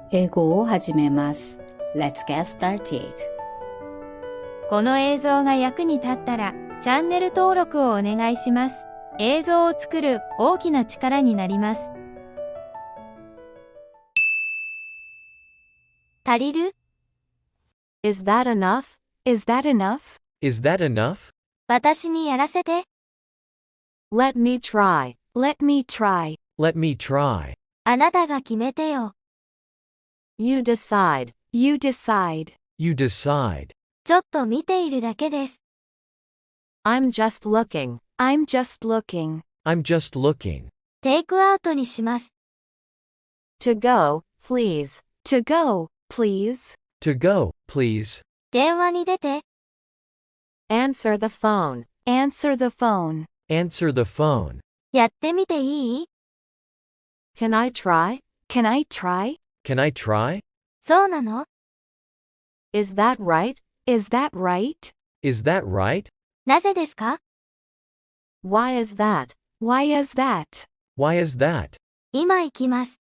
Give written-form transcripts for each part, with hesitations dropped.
英語を始めます。Let's get started. この映像が役に立ったら、チャンネル登録をお願いします。映像を作る大きな力になります。足りる？ Is that enough? Is that enough? Is that enough? 私にやらせて。Let me try. Let me try. Let me try. あなたが決めてよ。You decide. You decide. You decide. ちょっと見ているだけです。I'm just looking. I'm just looking. I'm just looking. テイクアウトにします。To go, please. To go, please. To go, please. 電話に出て。Answer the phone. Answer the phone. Answer the phone. やってみていい？ Can I try? Can I try? Can I try? そうなの？ Is that right? Is that right? Is that right? なぜですか？ Why is that? Why is that? Why is that? 今行きます。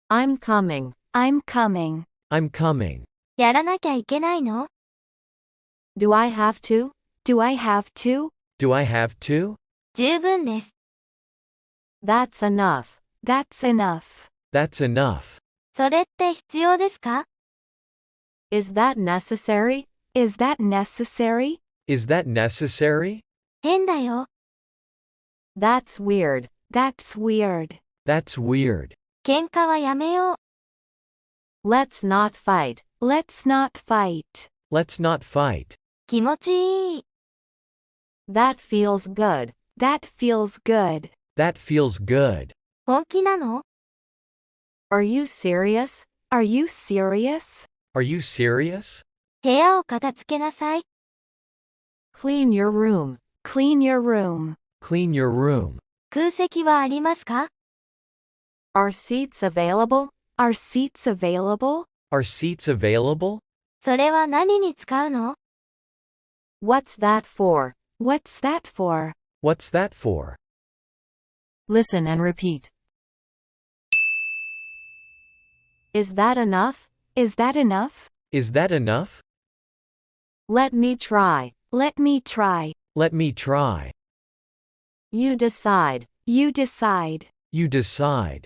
I'm coming. I'm coming. I'm coming. やらなきゃいけないの？ Do I have to? Do I have to? Do I have to? 十分です。That's enough. That's enough. That's enough. それって必要ですか？ Is that necessary? Is that necessary? Is that necessary? 変だよ。That's weird. That's weird. That's weird. 喧嘩はやめよう。 Let's not fight. Let's not fight. Let's not fight. 気持ちいい。 That feels good. That feels good. That feels good. 本気なの？ Are you serious? Are you serious? Are you serious? 部屋を片付けなさい。 Clean your room. Clean your room. Clean your room. 空席はありますか？ Are seats available? Are seats available? Are seats available? それは何に使うの？ What's that for? What's that for? What's that for? Listen and repeat. Is that enough? Is that enough? Is that enough? Let me try. Let me try. Let me try. You decide. You decide. You decide.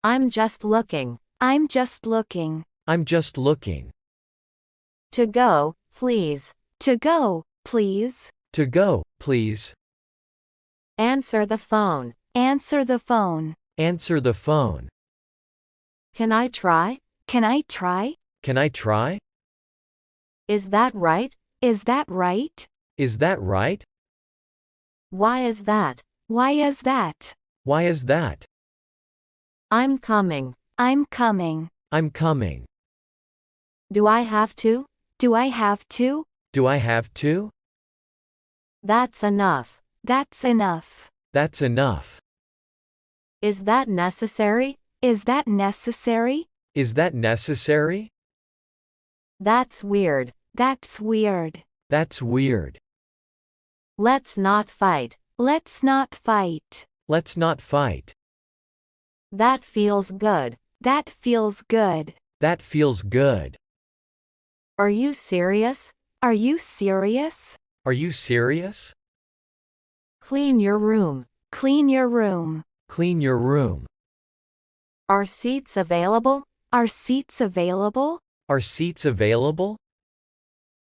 I'm just looking. I'm just looking. I'm just looking. To go, please. To go, please. To go, please. Answer the phone. Answer the phone. Answer the phone. Can I try? Can I try? Can I try? Is that right? Is that right? Is that right? Why is that? Why is that? Why is that? I'm coming. I'm coming. I'm coming. Do I have to? Do I have to? Do I have to? That's enough. That's enough. That's enough. Is that necessary? Is that necessary? Is that necessary? That's weird. That's weird. That's weird. Let's not fight. Let's not fight. Let's not fight. That feels good. That feels good. That feels good. Are you serious? Are you serious? Are you serious? Clean your room. Clean your room. Clean your room. Are seats available? Are seats available? Are seats available?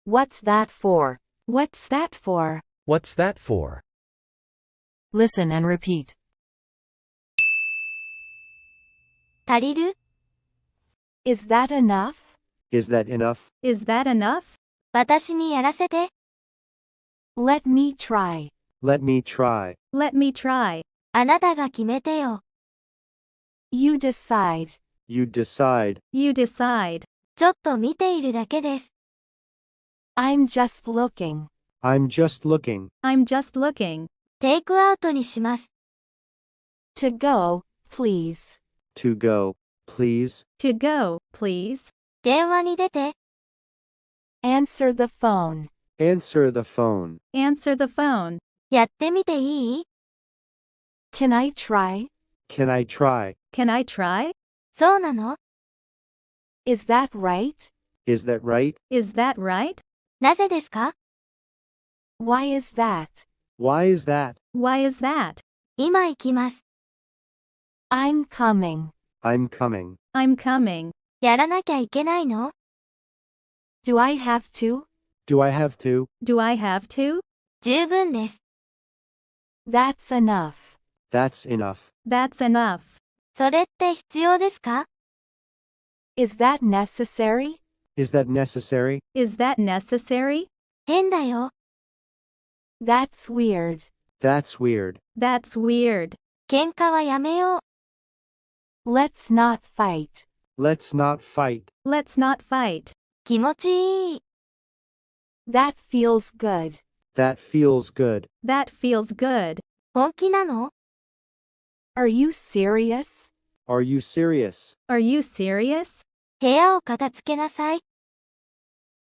What's that for? What's that for? What's that for? Listen and repeat. 足りる？ Is that enough? Is that enough? Is that enough? 私にやらせて。 Let me try. Let me try. Let me try. あなたが決めてよ。 You decide. You decide. You decide. ちょっと見ているだけです。 I'm just looking. I'm just looking. I'm just looking. テイクアウトにします。 To go, please. To go, please. To go, please. 電話に出て。 Answer the phone. Answer the phone. Answer the phone. やってみていい？ Can I try? Can I try? Can I try? そうなの？ Is that right? Is that right? Is that right? なぜですか？ Why is that? Why is that? Why is that? 今行きます。I'm coming. I'm coming. I'm coming. やらなきゃいけないの？ Do I have to? Do I have to? Do I have to? 十分です。That's enough. That's enough. That's enough. それって必要ですか？ Is that necessary? Is that necessary? Is that necessary? 変だよ。That's weird. That's weird. That's weird. 喧嘩はやめよう。 Let's not fight. Let's not fight. Let's not fight. 気持ちいい。 That feels good. That feels good. That feels good. 本気なの？ Are you serious? Are you serious? Are you serious? 部屋を片付けなさい。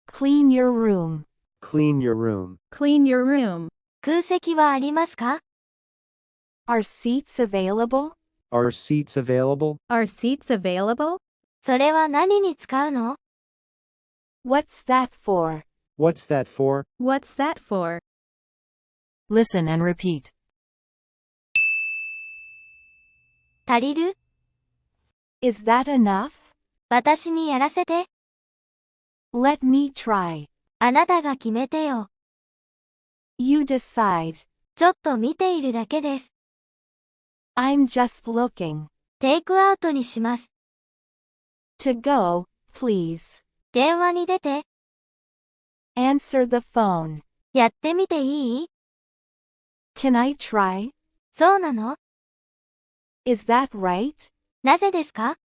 Clean your room. Clean your room. Clean your room. 空席はありますか？ Are seats available? Are seats available? Are seats available? それは何に使うの？ What's that for? What's that for? What's that for? Listen and repeat. 足りる？ Is that enough? 私にやらせて。 Let me try. あなたが決めてよ。 You decide. ちょっと見ているだけです。 I'm just looking. テイクアウトにします。 To go, please. 電話に出て。 Answer the phone. やってみていい？ Can I try? そうなの？ Is that right? なぜですか？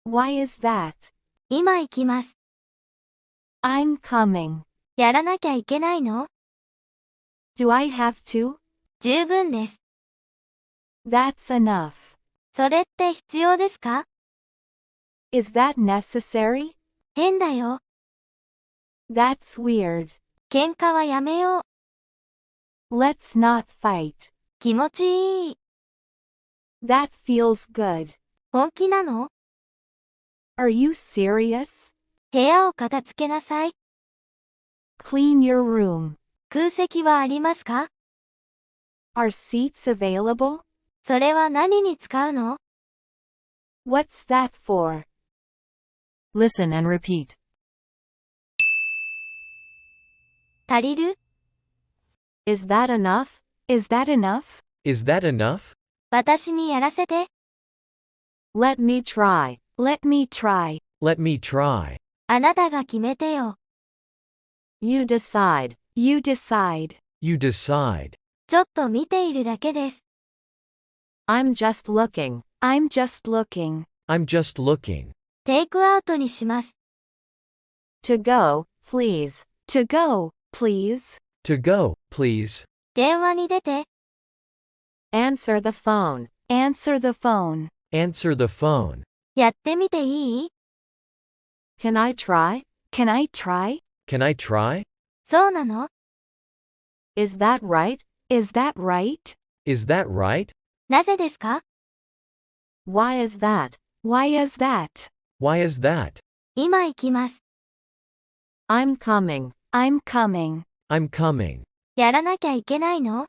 Why is that? 今行きます。 I'm coming. やらなきゃいけないの？ Do I have to? 十分です。 That's enough. それって必要ですか？ Is that necessary? 変だよ。 That's weird. 喧嘩はやめよう。 Let's not fight. 気持ちいい。 That feels good. 本気なの？ Are you serious? 部屋を片付けなさい。 Clean your room. 空席はありますか？ Are seats available? それは何に使うの？ What's that for? Listen and repeat. 足りる？ Is that enough? Is that enough? Is that enough? 私にやらせて。 Let me try. Let me try. Let me try. あなたが決めてよ。 You decide. You decide. You decide. ちょっと見ているだけです。 I'm just looking. I'm just looking. I'm just looking. テイクアウトにします。 To go, please. To go, please. To go, please. 電話に出て。 Answer the phone. Answer the phone. Answer the phone. やってみていい？ Can I try? Can I try? Can I try? そうなの？ Is that right? Is that right? Is that right? なぜですか？ Why is that? Why is that? Why is that? 今行きます。 I'm coming. I'm coming. I'm coming. やらなきゃいけないの？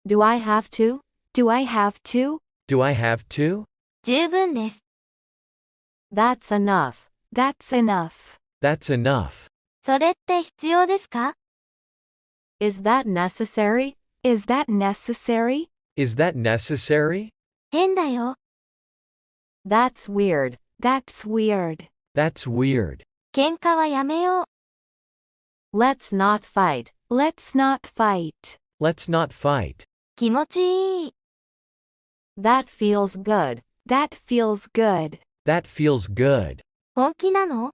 Do I have to? Do I have to? Do I have to? 十分です。 That's enough. That's enough. That's enough. それって必要ですか？ Is that necessary? Is that necessary? Is that necessary? 変だよ。 That's weird. That's weird. That's weird. 喧嘩はやめよう。 Let's not fight. Let's not fight. Let's not fight. 気持ちいい。 That feels good. That feels good. That feels good. 本気なの？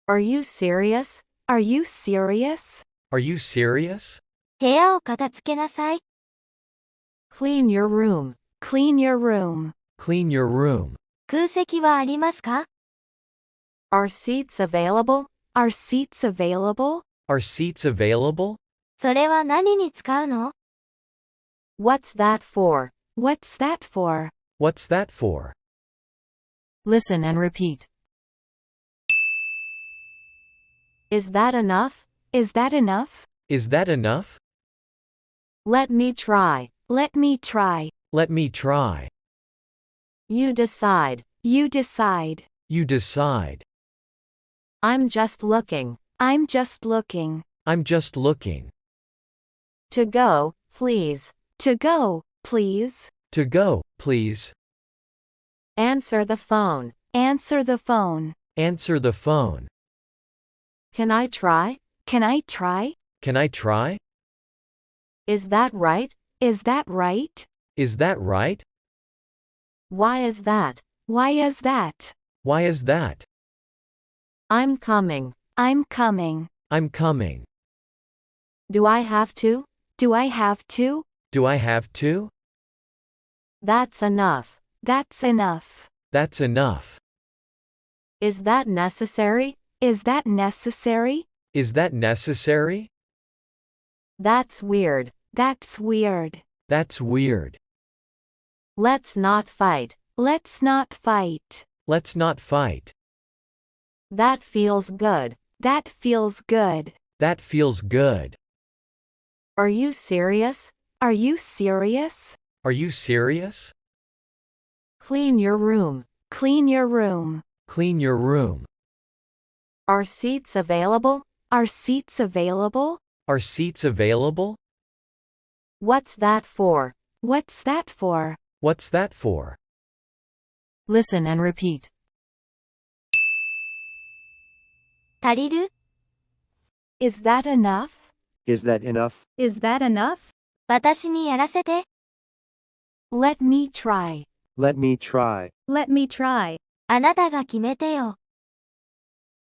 Are you serious? Are you serious? Are you serious? 部屋を片付けなさい。 Clean your room. Clean your room. Clean your room. 空席はありますか？ Are seats available? Are seats available? Are seats available? それは何に使うの？ What's that for? What's that for? What's that for? Listen and repeat. Is that enough? Is that enough? Is that enough? Let me try. Let me try. Let me try. You decide. You decide. You decide. I'm just looking. I'm just looking. I'm just looking. To go, please. To go, please. To go, please. Answer the phone. Answer the phone. Answer the phone. Can I try? Can I try? Can I try? Is that right? Is that right? Is that right? Why is that? Why is that? Why is that? I'm coming. I'm coming. I'm coming. Do I have to? Do I have to? Do I have to? That's enough. That's enough. That's enough. Is that necessary? Is that necessary? Is that necessary? That's weird. That's weird. That's weird. Let's not fight. Let's not fight. Let's not fight. That feels good. That feels good. That feels good. Are you serious? Are you serious? Are you serious? Clean your room. Clean your room. Clean your room. Are seats available? Are seats available? Are seats available? What's that for? What's that for? What's that for? Listen and repeat. 足りる Is that enough? Is that enough? Is that enough? 私にやらせて。Let me try. Let me try. Let me try. あなたが決めてよ。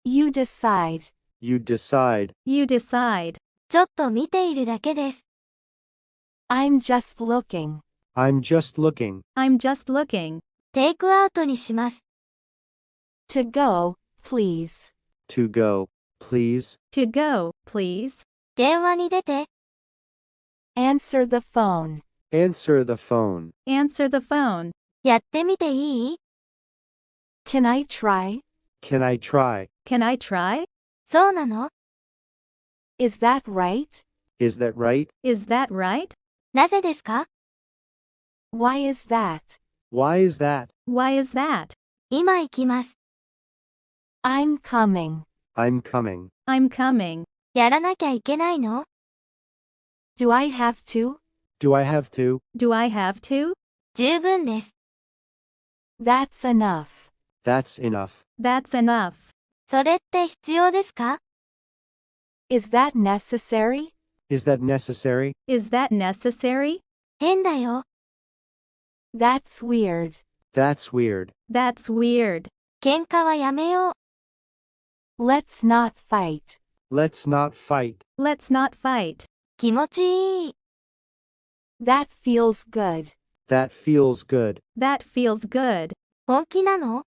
You decide. You decide. You decide. ちょっと見ているだけです。I'm just looking. I'm just looking. I'm just looking. テイクアウトにします。To go, please. To go, please. To go, please. 電話に出て。Answer the phone. Answer the phone. Answer the phone. やってみていい Can I try? Can I try? Can I try? そうなの Is that right? Is that right? Is that right? なぜですか Why is that? Why is that? Why is that? 今行きます。I'm coming. I'm coming. I'm coming. やらなきゃいけないの Do I have to? Do I have to? Do I have to? 十分です。That's enough. That's enough. That's enough. それって必要ですか Is that necessary? Is that necessary? Is that necessary? 変だよ。That's weird. That's weird. That's weird. 喧嘩はやめよう。Let's not fight. Let's not fight. Let's not fight. 気持ちいい。That feels good. That feels good. That feels good. 本気なの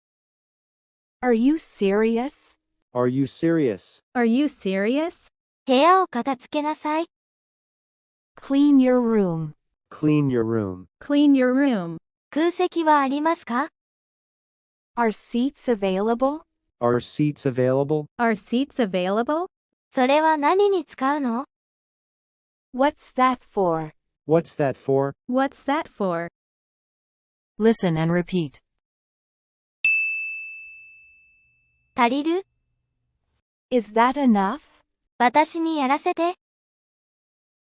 Are you serious? Are you serious? Are you serious? 部屋を片付けなさい。Clean your room. Clean your room. Clean your room. 空席はありますか Are seats available? Are seats available? Are seats available? それは何に使うの What's that for? What's that for? What's that for? Listen and repeat. 足りる Is that enough? 私にやらせて。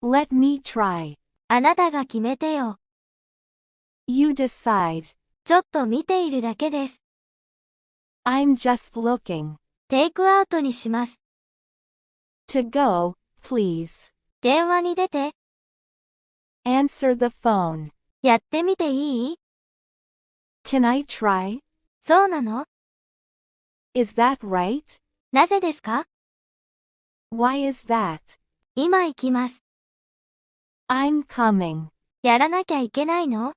Let me try. あなたが決めてよ。You decide. ちょっと見ているだけです。I'm just looking. テイクアウトにします。To go, please. 電話に出て。Answer the phone. やってみていい Can I try? そうなの Is that right? なぜですか Why is that? 今行きます。I'm coming. やらなきゃいけないの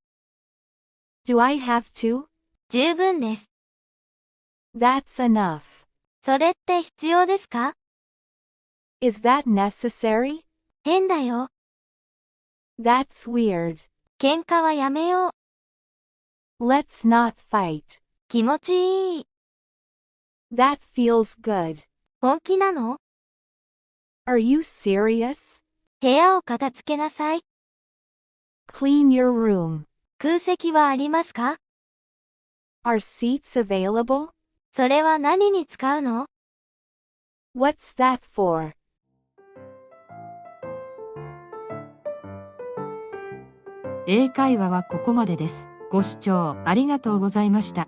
Do I have to? 十分です。That's enough. それって必要ですか Is that necessary? 変だよ。That's weird. 喧嘩はやめよう。Let's not fight. 気持ちいい。That feels good. 本気なの？ Are you serious? 部屋を片付けなさい。Clean your room. 空席はありますか？ Are seats available? それは何に使うの？ What's that for? 英会話はここまでです。ご視聴ありがとうございました。